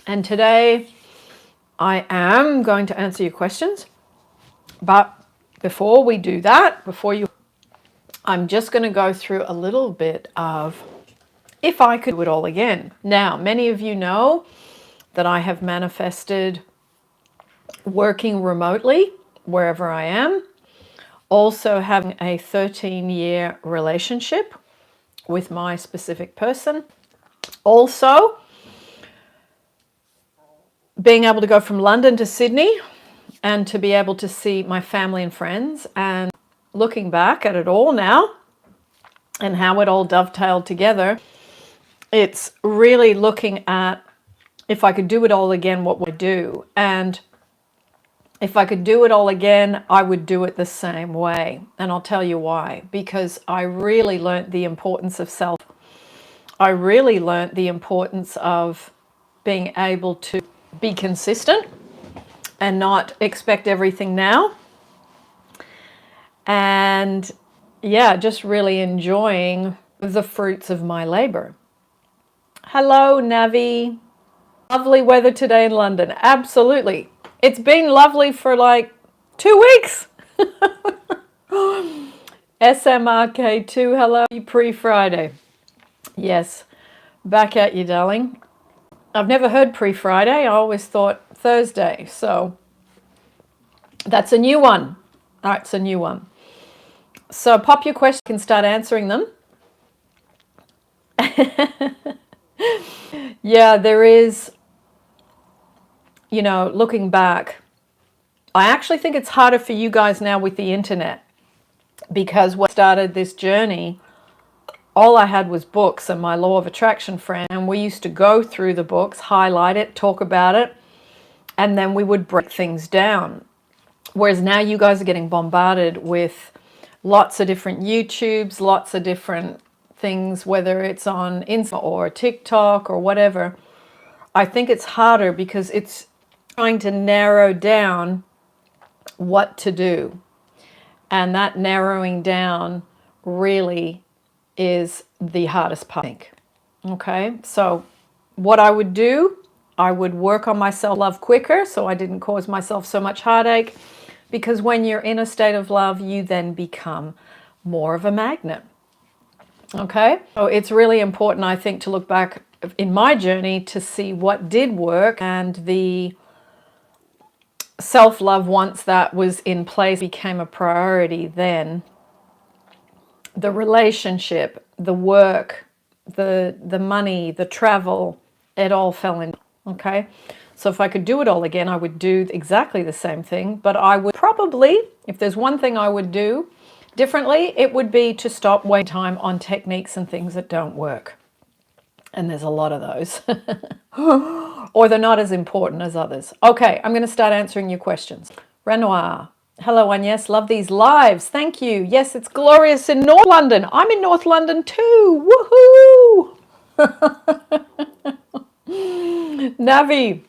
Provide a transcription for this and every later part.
And today I am going to answer your questions. But before we do that, I'm just going to go through a little bit of if I could do it all again. Now, many of you know that I have manifested working remotely wherever I am, also having a 13-year relationship with my specific person, also being able to go from London to Sydney and to be able to see my family and friends, and looking back at it all now and how it all dovetailed together, it's really looking at if I could do it all again, what would I do? And if I could do it all again, I would do it the same way. And I'll tell you why. Because I really learned the importance of self. I really learned the importance of being able to be consistent and not expect everything now. And yeah, just really enjoying the fruits of my labor. Hello, Navi. Lovely weather today in London. Absolutely. It's been lovely for like 2 weeks. SMRK2, hello. Pre-Friday. Yes, back at you, darling. I've never heard pre-Friday. I always thought Thursday. So that's a new one. All right, it's a new one. So pop your question, you can start answering them. Yeah, there is, you know, looking back, I actually think it's harder for you guys now with the internet, because when I started this journey, all I had was books and my law of attraction friend, and we used to go through the books, highlight it, talk about it, and then we would break things down. Whereas now you guys are getting bombarded with lots of different YouTubes, lots of different things, whether it's on Insta or TikTok or whatever. I think it's harder because it's trying to narrow down what to do. And that narrowing down really is the hardest part, I think. Okay, so what I would do, I would work on my self-love quicker so I didn't cause myself so much heartache, because when you're in a state of love, you then become more of a magnet. Okay, so it's really important, I think, to look back in my journey to see what did work, and the self-love, once that was in place, became a priority. Then the relationship, the work, the money, the travel, it all fell in. Okay, so if I could do it all again, I would do exactly the same thing, but I would probably, if there's one thing I would do differently, it would be to stop wasting time on techniques and things that don't work. And there's a lot of those. Or they're not as important as others. Okay, I'm going to start answering your questions. Renoir. Hello, Agnes. Love these lives. Thank you. Yes, it's glorious in North London. I'm in North London too. Woohoo! Navi.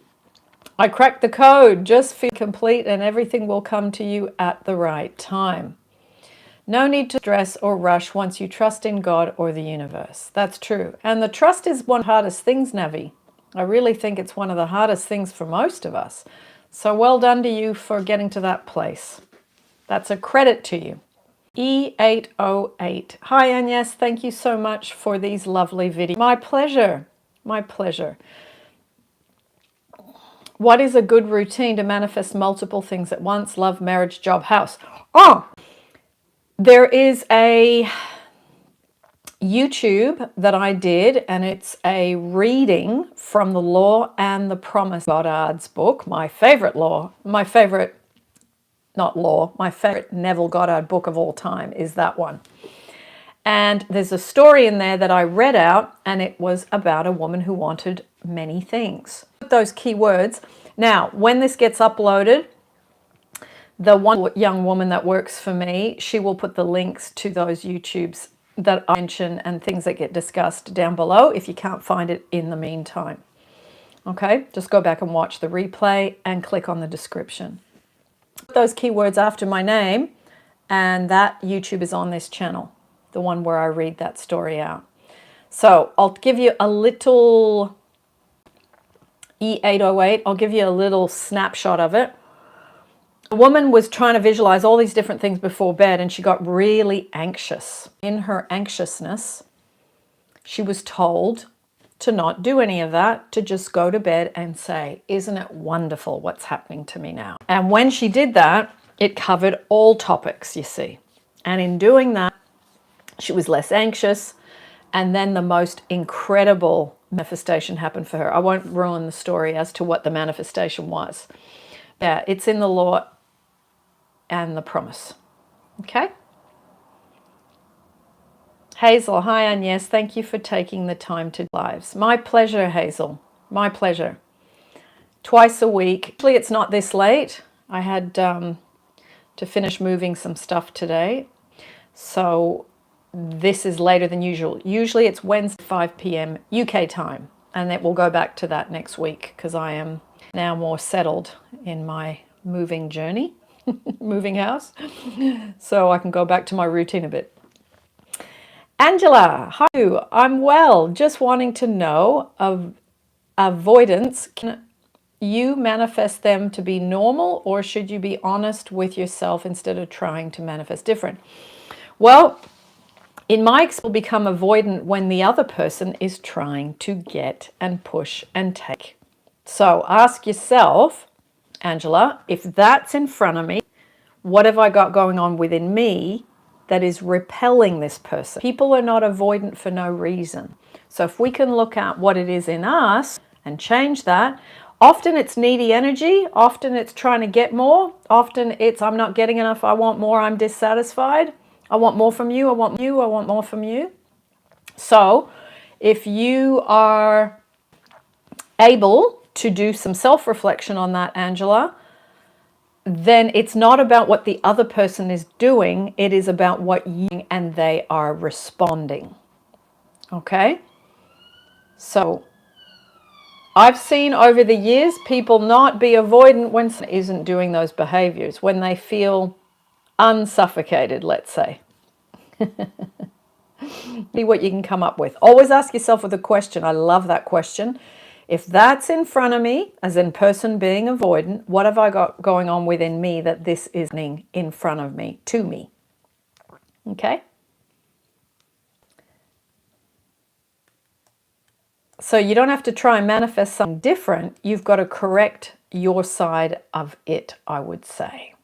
I cracked the code. Just feel complete and everything will come to you at the right time. No need to stress or rush once you trust in God or the universe. That's true. And the trust is one of the hardest things, Navi. I really think it's one of the hardest things for most of us. So well done to you for getting to that place. That's a credit to you. E808. Hi, Agnes. Thank you so much for these lovely videos. My pleasure. My pleasure. What is a good routine to manifest multiple things at once? Love, marriage, job, house. Oh! There is a YouTube that I did, and it's a reading from the Law and the Promise, Goddard's book, my favorite Neville Goddard book of all time is that one. And there's a story in there that I read out, and it was about a woman who wanted many things. Those keywords. Now, when this gets uploaded, the one young woman that works for me, she will put the links to those YouTubes that I mention and things that get discussed down below if you can't find it in the meantime. Okay, just go back and watch the replay and click on the description. Put those keywords after my name, and that YouTube is on this channel, the one where I read that story out. So I'll give you a little E808. I'll give you a little snapshot of it. A woman was trying to visualize all these different things before bed, and she got really anxious. In her anxiousness, she was told to not do any of that, to just go to bed and say, isn't it wonderful what's happening to me now? And when she did that, it covered all topics, you see. And in doing that, she was less anxious. And then the most incredible manifestation happened for her. I won't ruin the story as to what the manifestation was. Yeah, it's in the law and the promise. Okay? Hazel, hi Agnes. Thank you for taking the time to lives. My pleasure, Hazel. My pleasure. Twice a week. Actually, it's not this late. I had to finish moving some stuff today. So this is later than usual. Usually it's Wednesday, 5 p.m. UK time. And it will go back to that next week because I am now more settled in my moving journey, moving house. So I can go back to my routine a bit. Angela, hi, I'm well. Just wanting to know of avoidance. Can you manifest them to be normal, or should you be honest with yourself instead of trying to manifest different? Well, in my experience, will become avoidant when the other person is trying to get and push and take. So ask yourself, Angela, if that's in front of me, what have I got going on within me that is repelling this person? People are not avoidant for no reason. So if we can look at what it is in us and change that, often it's needy energy, often it's trying to get more, often it's I'm not getting enough, I want more, I'm dissatisfied, I want more from you, I want more from you. So if you are able to do some self-reflection on that, Angela, then it's not about what the other person is doing, it is about what you and they are responding. Okay? So I've seen over the years people not be avoidant when someone isn't doing those behaviors, when they feel unsuffocated, let's say. See what you can come up with. Always ask yourself with a question. I love that question. If that's in front of me, as in person being avoidant, what have I got going on within me that this is in front of me, to me? Okay? So you don't have to try and manifest something different. You've got to correct your side of it, I would say.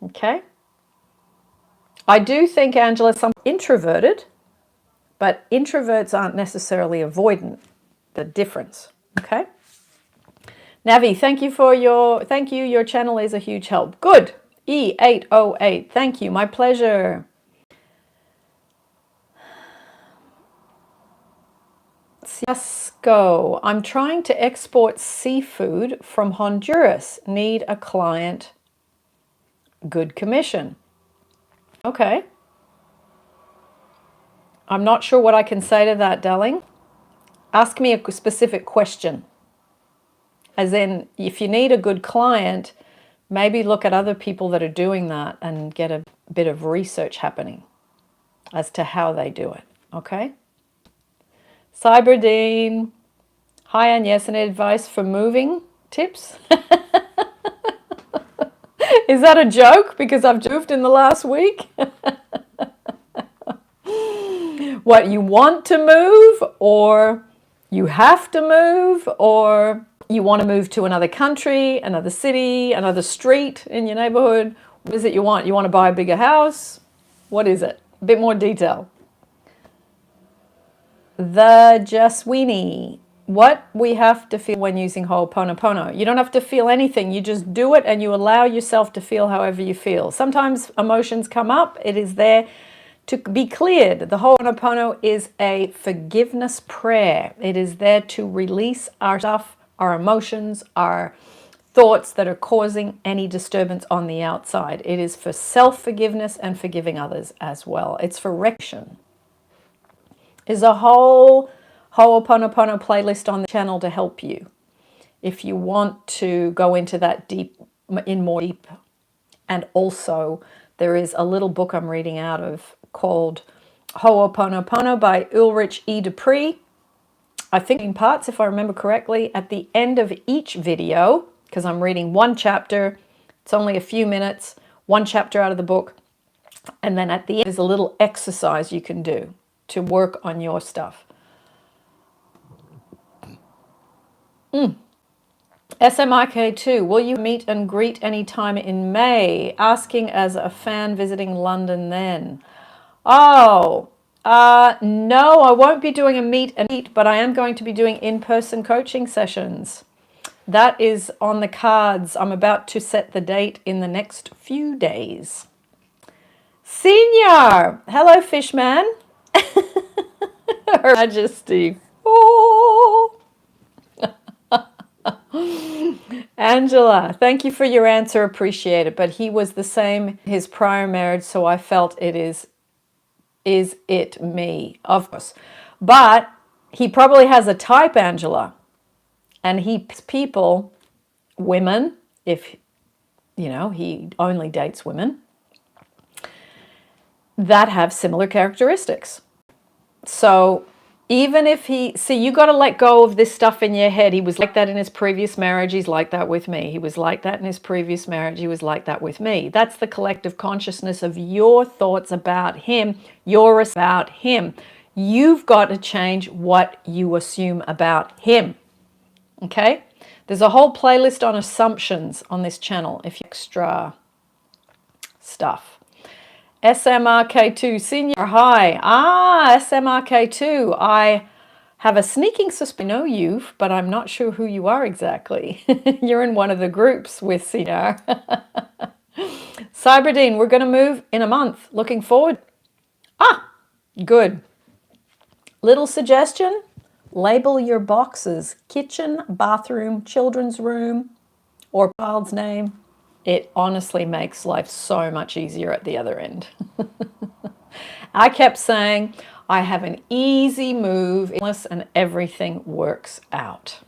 Okay? I do think, Angela, some introverted, but introverts aren't necessarily avoidant. The difference. Okay? Navi, thank you. Your channel is a huge help. Good. E808. Thank you. My pleasure. Ciasco. I'm trying to export seafood from Honduras. Need a client. Good commission. Okay. I'm not sure what I can say to that, darling. Ask me a specific question. As in, if you need a good client, maybe look at other people that are doing that and get a bit of research happening as to how they do it. Okay? Cyberdeen. Hi, Agnes. Any advice for moving tips? Is that a joke? Because I've moved in the last week? What, you want to move, or you have to move, or you want to move to another country, another city, another street in your neighborhood? What is it you want? You want to buy a bigger house? What is it? A bit more detail. The Jaswini. What we have to feel when using Ho'oponopono. You don't have to feel anything. You just do it and you allow yourself to feel however you feel. Sometimes emotions come up. It is there to be cleared. The Ho'oponopono is a forgiveness prayer. It is there to release our stuff, our emotions, our thoughts that are causing any disturbance on the outside. It is for self-forgiveness and forgiving others as well. It's for recognition. There's a whole Ho'oponopono playlist on the channel to help you if you want to go into that more deep. And also, there is a little book I'm reading out of called Ho'oponopono by Ulrich E. Dupree. I think in parts, if I remember correctly, at the end of each video, because I'm reading one chapter, it's only a few minutes, one chapter out of the book, and then at the end there's a little exercise you can do to work on your stuff. SMIK2, will you meet and greet anytime in May? Asking as a fan visiting London then. Oh, no, I won't be doing a meet and greet, but I am going to be doing in-person coaching sessions. That is on the cards. I'm about to set the date in the next few days. Senior, hello, Fishman. Her Majesty. Oh. Angela, thank you for your answer. Appreciate it. But he was the same his prior marriage, so I felt it is it me, of course. But he probably has a type, Angela, and he picks people, women, if he only dates women that have similar characteristics. So even if you got to let go of this stuff in your head. He was like that in his previous marriage. He's like that with me. He was like that in his previous marriage. He was like that with me. That's the collective consciousness of your thoughts about him, about him. You've got to change what you assume about him. Okay? There's a whole playlist on assumptions on this channel if you extra stuff. SMRK2 Senior, hi. SMRK2. I have a sneaking suspicion I know you, but I'm not sure who you are exactly. You're in one of the groups with Senior. Cyberdine, we're going to move in a month. Looking forward. Good. Little suggestion, label your boxes. Kitchen, bathroom, children's room, or child's name. It honestly makes life so much easier at the other end. I kept saying, I have an easy move and everything works out.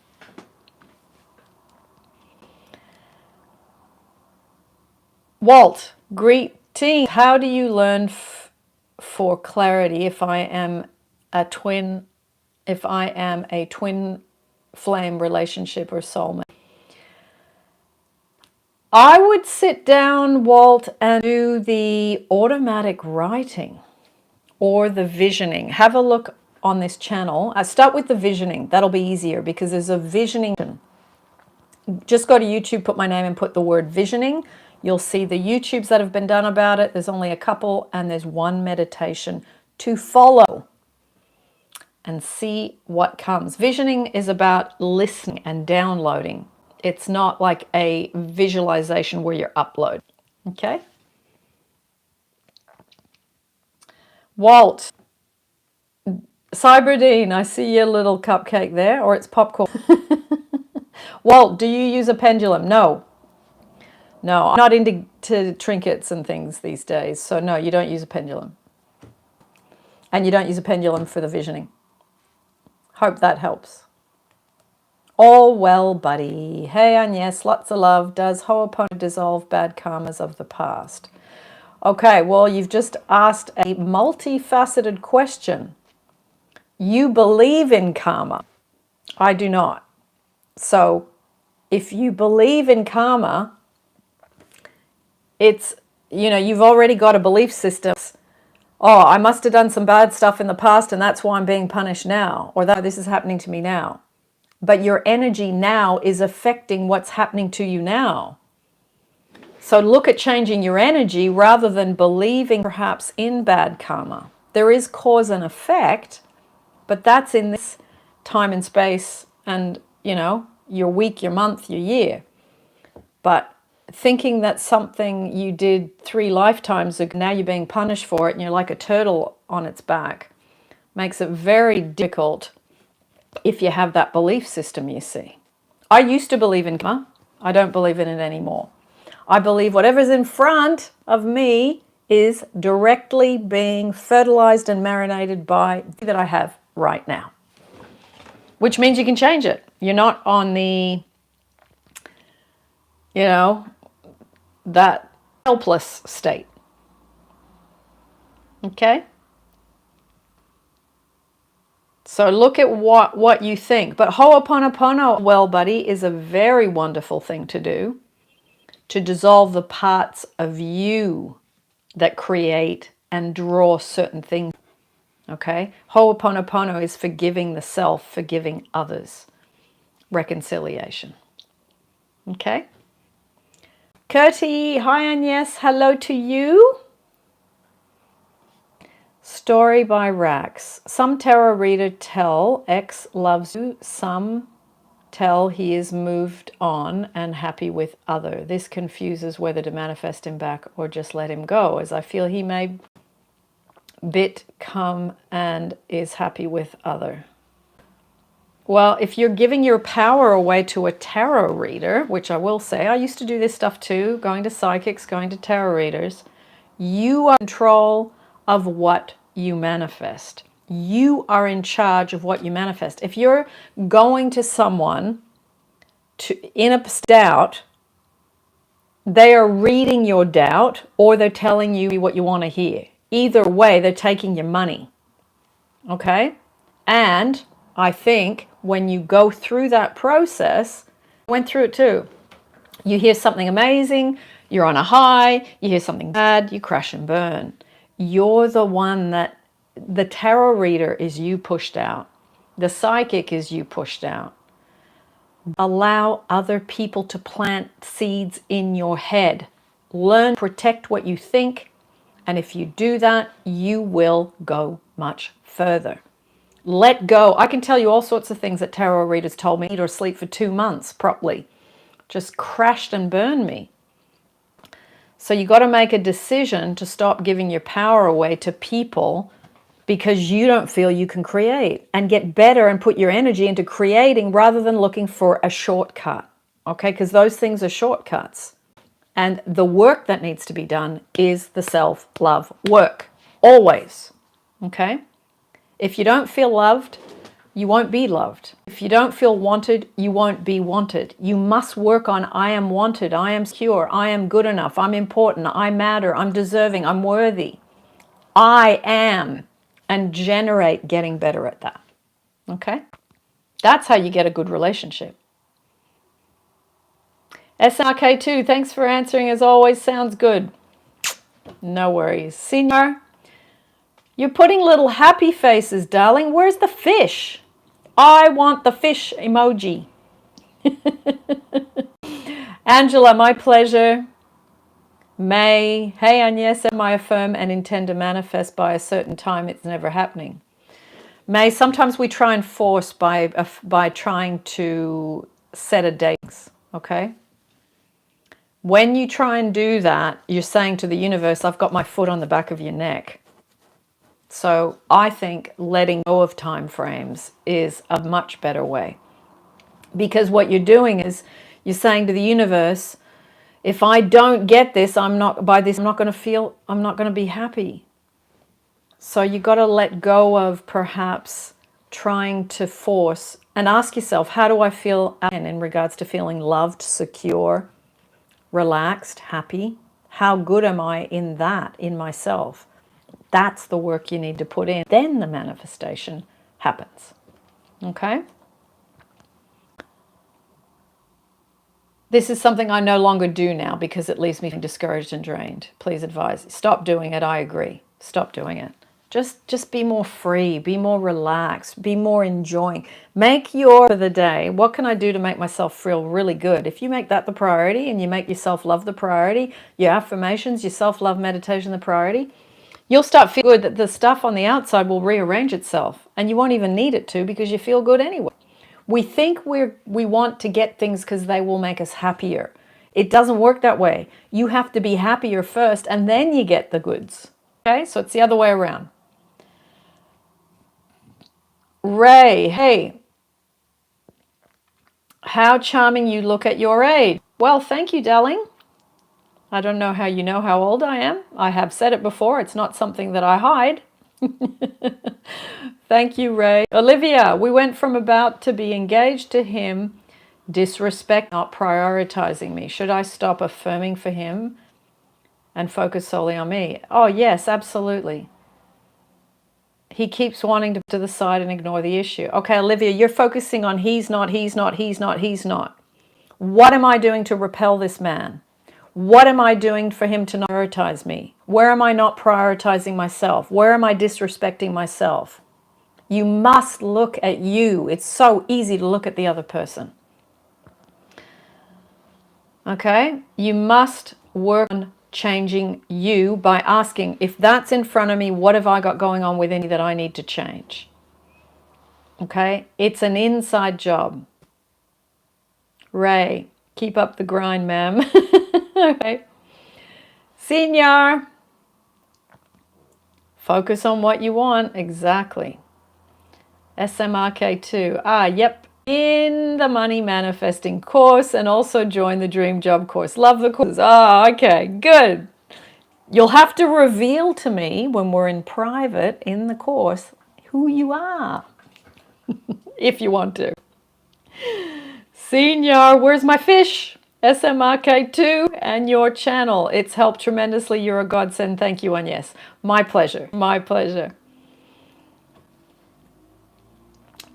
Walt, greetings. How do you learn for clarity if I am a twin flame relationship or soulmate? I would sit down, Walt, and do the automatic writing or the visioning. Have a look on this channel. I start with the visioning. That'll be easier because there's a visioning. Just go to YouTube, put my name and put the word visioning. You'll see the YouTubes that have been done about it. There's only a couple and there's one meditation to follow and see what comes. Visioning is about listening and downloading. It's not like a visualization where you're uploading. Okay? Walt. Cyberdine, I see your little cupcake there, or it's popcorn. Walt, do you use a pendulum? No. No, I'm not into trinkets and things these days. So no, you don't use a pendulum. And you don't use a pendulum for the visioning. Hope that helps. All well, buddy. Hey, Agnes, lots of love. Does Ho'oponopono dissolve bad karmas of the past? Okay, well, you've just asked a multifaceted question. You believe in karma. I do not. So if you believe in karma, it's, you've already got a belief system. Oh, I must have done some bad stuff in the past and that's why I'm being punished now. Or that this is happening to me now. But your energy now is affecting what's happening to you now. So look at changing your energy rather than believing perhaps in bad karma. There is cause and effect, but that's in this time and space and, your week, your month, your year. But thinking that something you did 3 lifetimes ago, now you're being punished for it and you're like a turtle on its back, makes it very difficult if you have that belief system, you see. I used to believe in karma. I don't believe in it anymore. I believe whatever's in front of me is directly being fertilized and marinated by that I have right now. Which means you can change it. You're not on the, that helpless state. Okay? So look at what you think. But Ho'oponopono, well, buddy, is a very wonderful thing to do, to dissolve the parts of you that create and draw certain things. Okay? Ho'oponopono is forgiving the self, forgiving others. Reconciliation. Okay? Curti, hi Agnes, hello to you. Story by Rax. Some tarot reader tell X loves you. Some tell he is moved on and happy with other. This confuses whether to manifest him back or just let him go, as I feel he may bit come and is happy with other. Well, if you're giving your power away to a tarot reader, which I will say, I used to do this stuff too, going to psychics, going to tarot readers, you are in control of what you manifest. You are in charge of what you manifest. If you're going to someone in a doubt, they are reading your doubt or they're telling you what you want to hear. Either way, they're taking your money. Okay? And I think when you go through that process, I went through it too. You hear something amazing, you're on a high, you hear something bad, you crash and burn. You're the one that, the tarot reader is you pushed out. The psychic is you pushed out. Allow other people to plant seeds in your head. Learn, protect what you think, and if you do that, you will go much further. Let go. I can tell you all sorts of things that tarot readers told me, eat or sleep for 2 months properly. Just crashed and burned me. So you got to make a decision to stop giving your power away to people because you don't feel you can create, and get better and put your energy into creating rather than looking for a shortcut. Okay, because those things are shortcuts. And the work that needs to be done is the self-love work. Always. Okay? If you don't feel loved, you won't be loved. If you don't feel wanted, you won't be wanted. You must work on I am wanted, I am secure, I am good enough, I'm important, I matter, I'm deserving, I'm worthy. I am. And generate getting better at that. Okay? That's how you get a good relationship. SRK2, thanks for answering as always. Sounds good. No worries. Senior, you're putting little happy faces, darling. Where's the fish? I want the fish emoji. Angela, my pleasure. May, hey Agnes, I affirm and intend to manifest by a certain time. It's never happening. May, sometimes we try and force by trying to set a date. Okay? When you try and do that, you're saying to the universe, I've got my foot on the back of your neck. So I think letting go of time frames is a much better way. Because what you're doing is you're saying to the universe, if I don't get this, I'm not going to be happy. So you got to let go of perhaps trying to force and ask yourself, how do I feel in regards to feeling loved, secure, relaxed, happy? How good am I in that, in myself? That's the work you need to put in. Then the manifestation happens. Okay? This is something I no longer do now because it leaves me discouraged and drained. Please advise. Stop doing it. I agree. Stop doing it. Just be more free, be more relaxed, be more enjoying. Make your for the day. What can I do to make myself feel really good? If you make that the priority and you make your self-love the priority, your affirmations, your self-love meditation the priority, you'll start feeling good that the stuff on the outside will rearrange itself and you won't even need it to because you feel good anyway. We think we want to get things because they will make us happier. It doesn't work that way. You have to be happier first and then you get the goods. Okay, so it's the other way around. Ray, hey, how charming you look at your age. Well, thank you, darling. I don't know how you know how old I am. I have said it before. It's not something that I hide. Thank you, Ray. Olivia, we went from about to be engaged to him, disrespect, not prioritizing me. Should I stop affirming for him and focus solely on me? Oh, yes, absolutely. He keeps wanting to the side and ignore the issue. Okay, Olivia, you're focusing on he's not, he's not, he's not, he's not. What am I doing to repel this man? What am I doing for him to not prioritize me? Where am I not prioritizing myself? Where am I disrespecting myself? You must look at you. It's so easy to look at the other person. Okay? You must work on changing you by asking, if that's in front of me, what have I got going on within me that I need to change? Okay? It's an inside job. Ray, keep up the grind, ma'am. Okay. Senior, focus on what you want. Exactly. SMRK2. Ah, yep. In the Money Manifesting course, and also join the Dream Job course. Love the course. Ah, okay, good. You'll have to reveal to me when we're in private in the course who you are, if you want to. Senior, where's my fish? SMRK2 and your channel. It's helped tremendously. You're a godsend. Thank you, Agnes. My pleasure. My pleasure.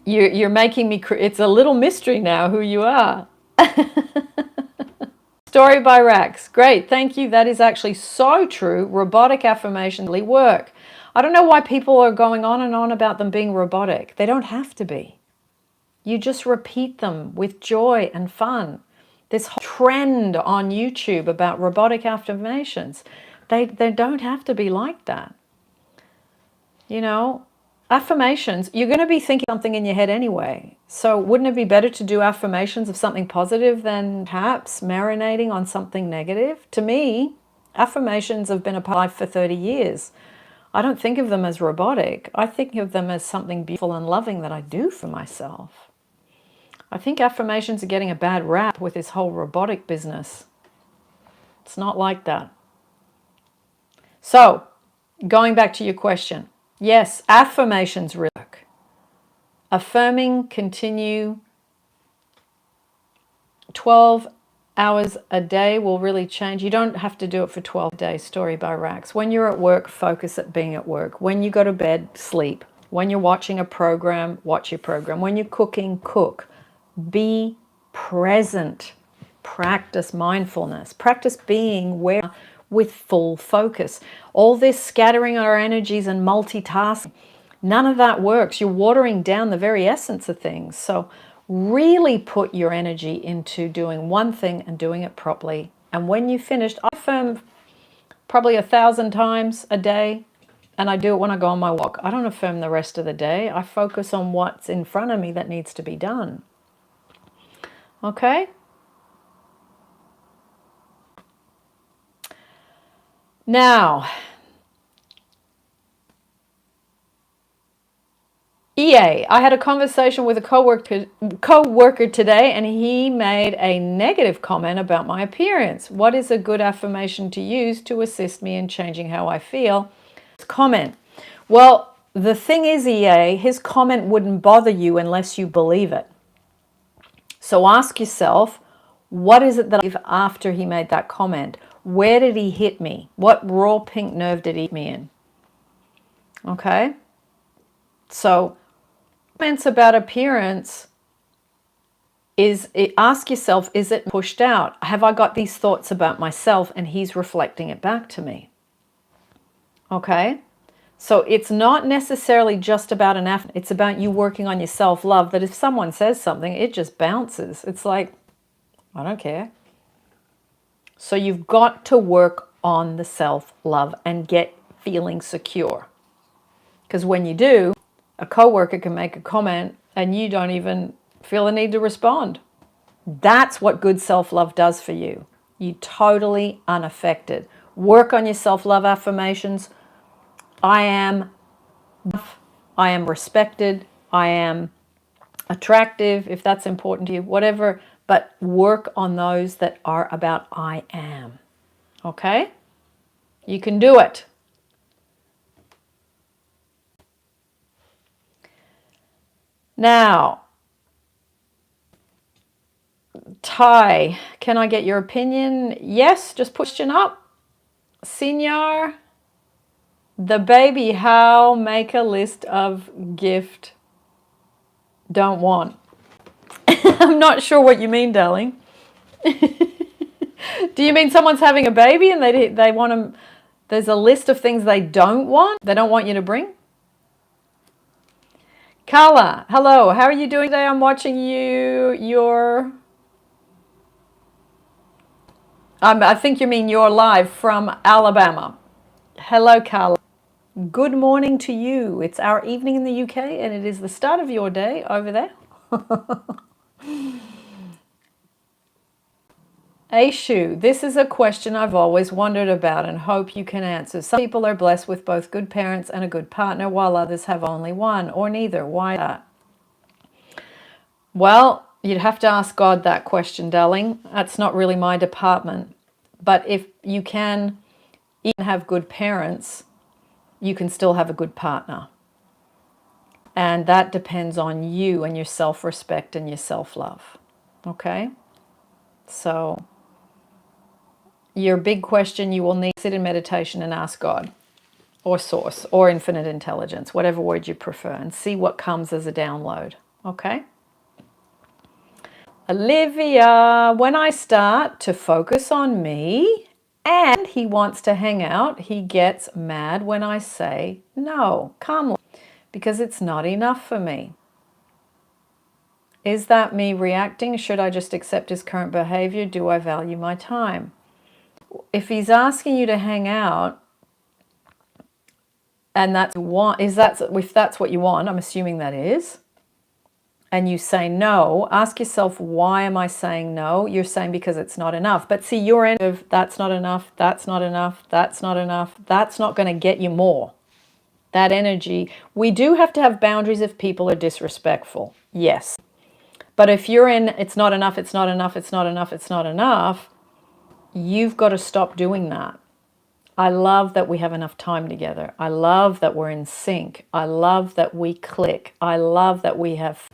You're making me, it's a little mystery now who you are. Story by Rax. Great, thank you. That is actually so true. Robotic affirmations really work. I don't know why people are going on and on about them being robotic. They don't have to be. You just repeat them with joy and fun. This whole trend on YouTube about robotic affirmations, they don't have to be like that. You know, affirmations, you're going to be thinking something in your head anyway. So wouldn't it be better to do affirmations of something positive than perhaps marinating on something negative? To me, affirmations have been a part of life for 30 years. I don't think of them as robotic. I think of them as something beautiful and loving that I do for myself. I think affirmations are getting a bad rap with this whole robotic business. It's not like that. So, going back to your question. Yes, affirmations work. Affirming, continue. 12 hours a day will really change. You don't have to do it for 12 days. Story by Rax. When you're at work, focus at being at work. When you go to bed, sleep. When you're watching a program, watch your program. When you're cooking, cook. Be present. Practice mindfulness. Practice being where with full focus. All this scattering our energies and multitasking, none of that works. You're watering down the very essence of things. So really put your energy into doing one thing and doing it properly. And when you've finished, I affirm probably 1,000 times a day, and I do it when I go on my walk. I don't affirm the rest of the day. I focus on what's in front of me that needs to be done. Okay? Now, EA, I had a conversation with a co-worker today, and he made a negative comment about my appearance. What is a good affirmation to use to assist me in changing how I feel? Comment. Well, the thing is, EA, his comment wouldn't bother you unless you believe it. So ask yourself, what is it that I believe after he made that comment? Where did he hit me? What raw pink nerve did he hit me in? Okay? So comments about appearance ask yourself, is it pushed out? Have I got these thoughts about myself and he's reflecting it back to me? Okay? So it's not necessarily just about an affirmation. It's about you working on your self-love, that if someone says something, it just bounces. It's like, I don't care. So you've got to work on the self-love and get feeling secure. Because when you do, a coworker can make a comment and you don't even feel the need to respond. That's what good self-love does for you. You're totally unaffected. Work on your self-love affirmations. I am enough. I am respected. I am attractive, if that's important to you, whatever. But work on those that are about I am. Okay? You can do it. Now, Ty, can I get your opinion? Yes, just push it up. Senior, The baby, how make a list of gift don't want. I'm not sure what you mean, darling. Do you mean someone's having a baby and they want to, there's a list of things they don't want? They don't want you to bring? Carla, hello. How are you doing today? I'm watching you. I think you mean you're live from Alabama. Hello, Carla. Good morning to you. It's our evening in the UK and it is the start of your day over there. Aishu, this is a question I've always wondered about and hope you can answer. Some people are blessed with both good parents and a good partner, while others have only one or neither. Why that? Well, you'd have to ask God that question, darling. That's not really my department. But if you can even have good parents, you can still have a good partner. And that depends on you and your self-respect and your self-love. Okay? So your big question, you will need to sit in meditation and ask God or source or infinite intelligence, whatever word you prefer, and see what comes as a download. Okay? Olivia, when I start to focus on me and he wants to hang out, he gets mad when I say no, calmly, because it's not enough for me. Is that me reacting? Should I just accept his current behavior? Do I value my time? If he's asking you to hang out, and if that's what you want, I'm assuming that is, and you say no, ask yourself, why am I saying no? You're saying because it's not enough. But see, your end of that's not enough, that's not enough, that's not enough, that's not going to get you more. That energy, we do have to have boundaries if people are disrespectful. Yes. But if you're in, it's not enough, it's not enough, it's not enough, it's not enough, you've got to stop doing that. I love that we have enough time together. I love that we're in sync. I love that we click. I love that we have...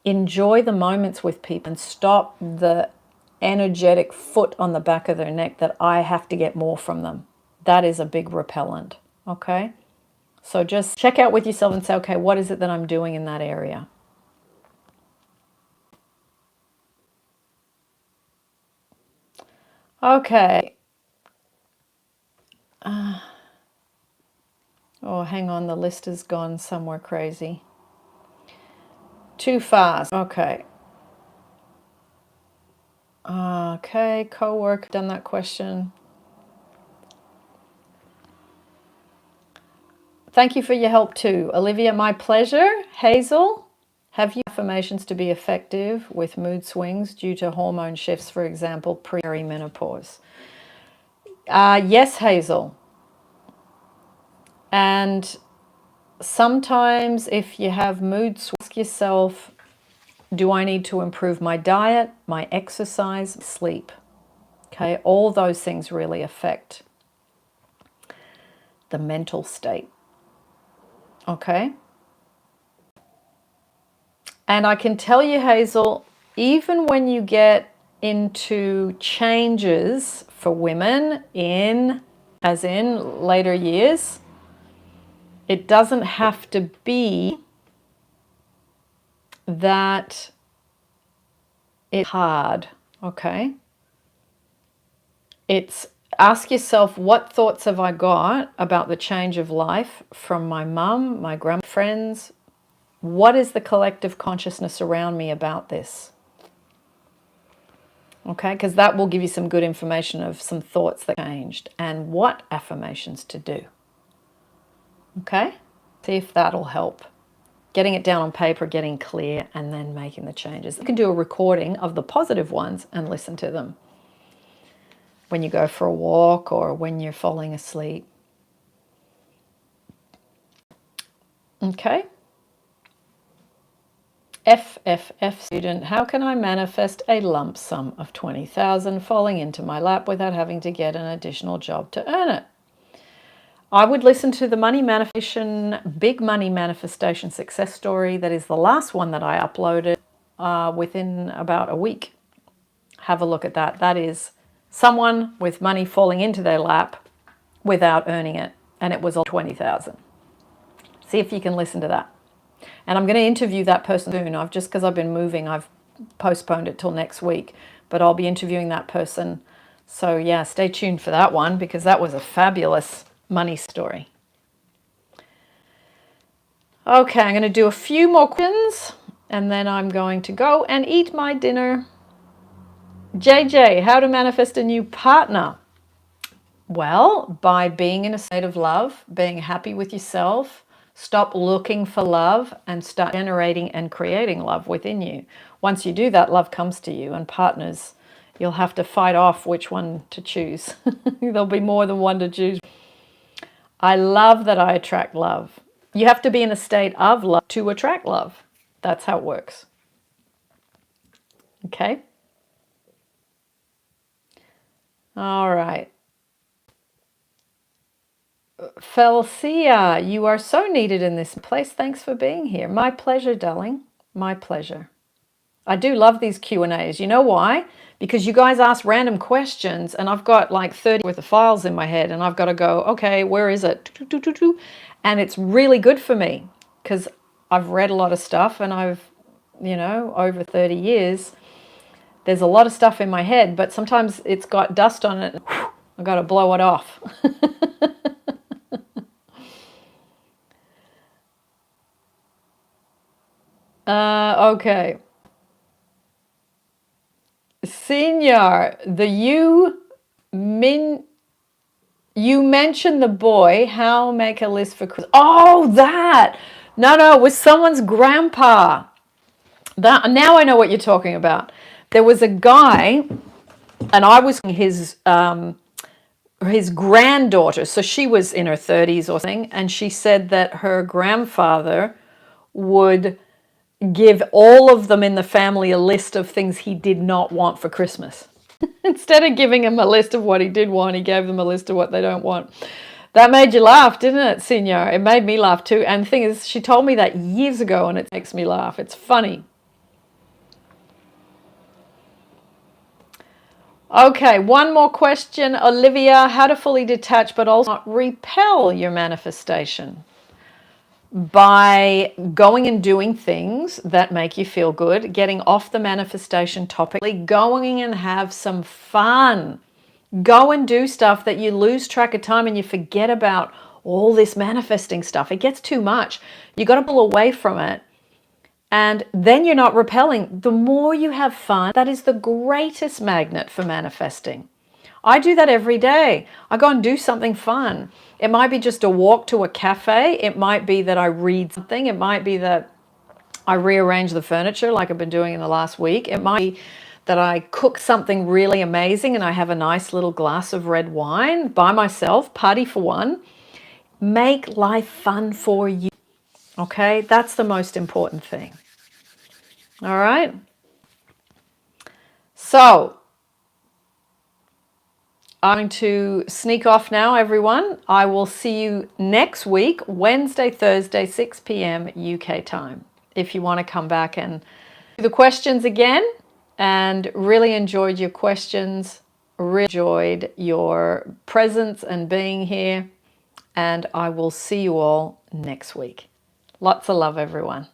Enjoy the moments with people and stop the energetic foot on the back of their neck that I have to get more from them. That is a big repellent, okay? So just check out with yourself and say, okay, what is it that I'm doing in that area? Okay. Oh, hang on. The list has gone somewhere crazy. Too fast. Okay. Okay. Co-work. Done that question. Thank you for your help too. Olivia, my pleasure. Hazel, have you affirmations to be effective with mood swings due to hormone shifts, for example, perimenopause? Yes, Hazel. And sometimes if you have mood swings, ask yourself, do I need to improve my diet, my exercise, sleep? Okay, all those things really affect the mental state. Okay? And I can tell you, Hazel, even when you get into changes for women as in later years, it doesn't have to be that it's hard, okay? It's ask yourself, what thoughts have I got about the change of life from my mum, my grandma, friends? What is the collective consciousness around me about this? Okay, because that will give you some good information of some thoughts that changed and what affirmations to do. Okay, see if that'll help. Getting it down on paper, getting clear, and then making the changes. You can do a recording of the positive ones and listen to them when you go for a walk or when you're falling asleep. Okay. FFF student, how can I manifest a lump sum of 20,000 falling into my lap without having to get an additional job to earn it? I would listen to the money manifestation, big money manifestation success story. That is the last one that I uploaded within about a week. Have a look at that. That is Someone with money falling into their lap without earning it, and it was all 20,000. See if you can listen to that. And I'm going to interview that person soon. Because I've been moving, I've postponed it till next week, but I'll be interviewing that person. So yeah, stay tuned for that one, because that was a fabulous money story. Okay, I'm going to do a few more questions and then I'm going to go and eat my dinner. JJ, how to manifest a new partner? Well, by being in a state of love, being happy with yourself, stop looking for love and start generating and creating love within you. Once you do that, love comes to you, and partners, you'll have to fight off which one to choose. There'll be more than one to choose. I love that I attract love. You have to be in a state of love to attract love. That's how it works. Okay? All right. Felicia, you are so needed in this place. Thanks for being here. My pleasure, darling. My pleasure. I do love these Q&As. You know why? Because you guys ask random questions and I've got like 30 worth of files in my head and I've got to go, okay, where is it? And it's really good for me because I've read a lot of stuff and I've, over 30 years, there's a lot of stuff in my head, but sometimes it's got dust on it. I've got to blow it off. Okay. Senior, you mentioned the boy, how make a list for Christmas. Oh, that. No, it was someone's grandpa. That, now I know what you're talking about. There was a guy, and I was his granddaughter. So she was in her 30s or something, and she said that her grandfather would give all of them in the family a list of things he did not want for Christmas. Instead of giving him a list of what he did want, he gave them a list of what they don't want. That made you laugh, didn't it, Senior? It made me laugh too. And the thing is, she told me that years ago and it makes me laugh. It's funny. Okay, one more question. Olivia, how to fully detach but also not repel your manifestation? By going and doing things that make you feel good, getting off the manifestation topic, going and have some fun. Go and do stuff that you lose track of time and you forget about all this manifesting stuff. It gets too much. You got to pull away from it. And then you're not repelling. The more you have fun, that is the greatest magnet for manifesting. I do that every day. I go and do something fun. It might be just a walk to a cafe. It might be that I read something. It might be that I rearrange the furniture like I've been doing in the last week. It might be that I cook something really amazing and I have a nice little glass of red wine by myself, Patti for one. Make life fun for you. Okay, that's the most important thing. All right. So I'm going to sneak off now, everyone. I will see you next week, Wednesday, Thursday, 6 p.m. UK time. If you want to come back and do the questions again, and really enjoyed your questions, really enjoyed your presence and being here, and I will see you all next week. Lots of love, everyone.